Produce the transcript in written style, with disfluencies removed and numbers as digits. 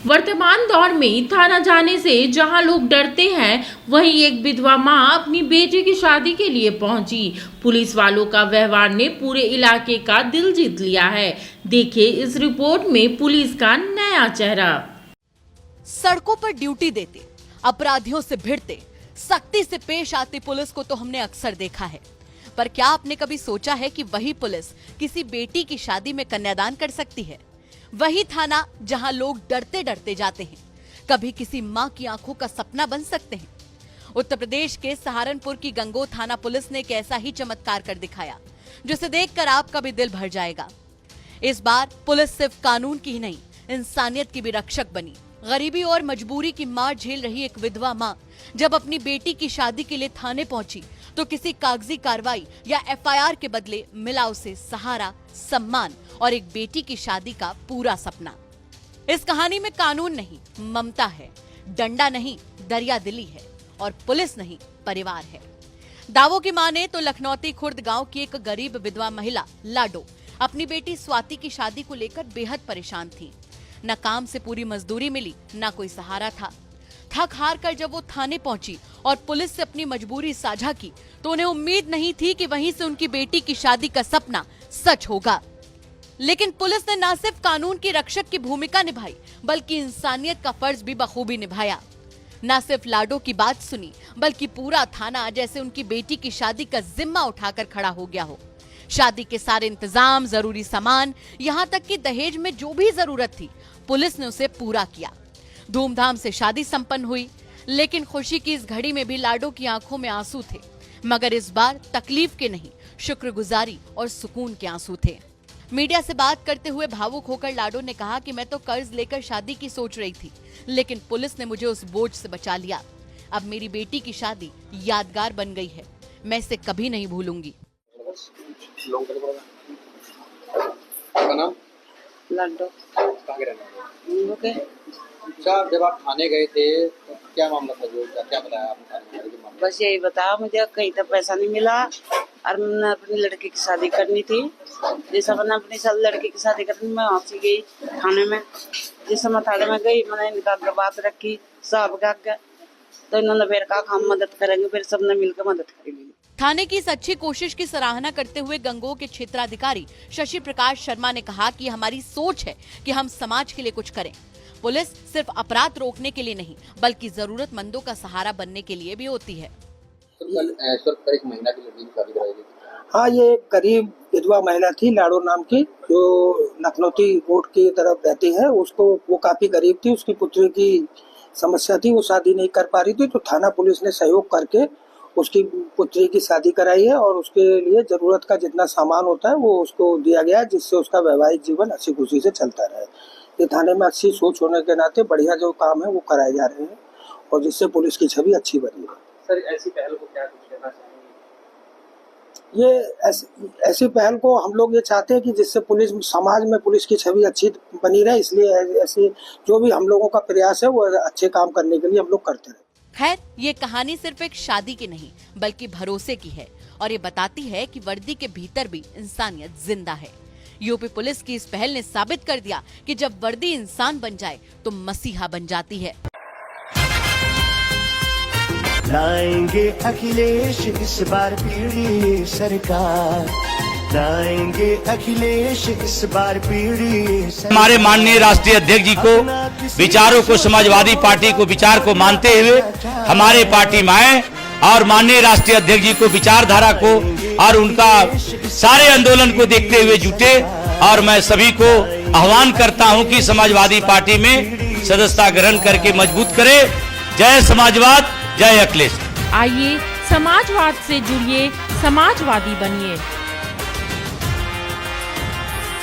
वर्तमान दौर में थाना जाने से जहां लोग डरते हैं, वहीं एक विधवा मां अपनी बेटी की शादी के लिए पहुंची। पुलिस वालों का व्यवहार ने पूरे इलाके का दिल जीत लिया है। देखिए इस रिपोर्ट में पुलिस का नया चेहरा। सड़कों पर ड्यूटी देते, अपराधियों से भिड़ते, सख्ती से पेश आती पुलिस को तो हमने अक्सर देखा है, पर क्या आपने कभी सोचा है कि वही पुलिस किसी बेटी की शादी में कन्यादान कर सकती है? वही थाना जहां लोग डरते डरते जाते हैं, कभी किसी मां की आंखों का सपना बन सकते हैं। उत्तर प्रदेश के सहारनपुर की गंगोह थाना पुलिस ने एक ऐसा ही चमत्कार कर दिखाया, जिसे देखकर आपका भी दिल भर जाएगा। इस बार पुलिस सिर्फ कानून की ही नहीं, इंसानियत की भी रक्षक बनी। गरीबी और मजबूरी की मार झेल रही एक विधवा मां जब अपनी बेटी की शादी के लिए थाने पहुंची, तो किसी कागजी कार्रवाई या एफआईआर के बदले मिला उसे सहारा, सम्मान और एक बेटी की शादी का पूरा सपना। इस कहानी में कानून नहीं, ममता है, डंडा नहीं, दरिया दिली है, और पुलिस नहीं, परिवार है। दावों की माने तो लखनौती खुर्द गांव की एक गरीब विधवा महिला लाडो अपनी बेटी स्वाति की शादी को लेकर बेहद परेशान थी। न काम से पूरी मजदूरी मिली, न कोई सहारा था। थक हार कर जब वो थाने पहुंची और पुलिस से अपनी मजबूरी साझा की, तो उन्हें उम्मीद नहीं थी कि वहीं से उनकी बेटी की शादी का सपना सच होगा। लेकिन पुलिस ने न सिर्फ कानून की रक्षक की भूमिका निभाई, बल्कि इंसानियत का फर्ज भी बखूबी निभाया। न सिर्फ लाडो की बात सुनी, बल्कि पूरा थाना जैसे उनकी बेटी की शादी का जिम्मा उठाकर खड़ा हो गया हो। शादी के सारे इंतजाम, जरूरी सामान, यहाँ तक कि दहेज में जो भी जरूरत थी, पुलिस ने उसे पूरा किया। धूमधाम से शादी संपन्न हुई, लेकिन खुशी की इस घड़ी में भी लाडो की आंखों में आंसू थे, मगर इस बार तकलीफ के नहीं, शुक्रगुजारी और सुकून के आंसू थे। मीडिया से बात करते हुए भावुक होकर लाडो ने कहा कि मैं तो कर्ज लेकर शादी की सोच रही थी, लेकिन पुलिस ने मुझे उस बोझ से बचा लिया। अब मेरी बेटी की शादी यादगार बन गई है, मैं इसे कभी नहीं भूलूंगी। लाडो अच्छा, जब आप थाने गए थे तो क्या मामला था? जो क्या बताया आपने थाने में? बस यही बताया मुझे, कहीं तक पैसा नहीं मिला और मैंने अपनी लड़की की शादी करनी थी। जैसा मैंने अपनी लड़की की शादी करनी, मैं वहाँ से गई थाने में। जिस समय थाने में गई, मैंने इनका बात रखी साहब का, तो इन्होंने फिर कहा हम मदद करेंगे, फिर सबने मिलकर मदद करेंगे। थाने की इस अच्छी कोशिश की सराहना करते हुए गंगोह के क्षेत्राधिकारी शशि प्रकाश शर्मा ने कहा कि हमारी सोच है कि हम समाज के लिए कुछ करें। पुलिस सिर्फ अपराध रोकने के लिए नहीं, बल्कि जरूरतमंदों का सहारा बनने के लिए भी होती है। पर एक महिला की लड़की की शादी कराई गई। हाँ, ये गरीब विधवा महिला थी लाडो नाम की, जो लखनौती कोर्ट की तरफ रहती है। उसको वो काफी गरीब थी, उसकी पुत्री की समस्या थी, वो शादी नहीं कर पा रही थी, तो थाना पुलिस ने सहयोग करके उसकी पुत्री की शादी कराई है और उसके लिए जरूरत का जितना सामान होता है वो उसको दिया गया है, जिससे उसका वैवाहिक जीवन हंसी खुशी से चलता रहे। ये थाने में अच्छी सोच होने के नाते बढ़िया जो काम है वो कराए जा रहे हैं और जिससे पुलिस की छवि अच्छी बनी है। सर, ऐसी पहल को क्या कुछ कहना चाहेंगे? ये ऐसी पहल को हम लोग ये चाहते हैं कि जिससे पुलिस समाज में पुलिस की छवि अच्छी बनी रहे, इसलिए ऐसे जो भी हम लोगों का प्रयास है वो अच्छे काम करने के लिए हम लोग करते रहे। खैर, ये कहानी सिर्फ एक शादी की नहीं, बल्कि भरोसे की है, और ये बताती है कि वर्दी के भीतर भी इंसानियत जिंदा है। यूपी पुलिस की इस पहल ने साबित कर दिया कि जब वर्दी इंसान बन जाए तो मसीहा बन जाती है। लाएंगे अखिलेश इस बार पीढ़ी सरकार, लाएंगे अखिलेश इस बार पीढ़ी। हमारे माननीय राष्ट्रीय अध्यक्ष जी को विचारों को, समाजवादी पार्टी को विचार को मानते हुए हमारे पार्टी में आए और माननीय राष्ट्रीय अध्यक्ष जी को विचारधारा को और उनका सारे आंदोलन को देखते हुए जुटे। और मैं सभी को आह्वान करता हूं कि समाजवादी पार्टी में सदस्यता ग्रहण करके मजबूत करें। जय समाजवाद, जय अखिलेश। आइए समाजवाद से जुड़िए, समाजवादी बनिए।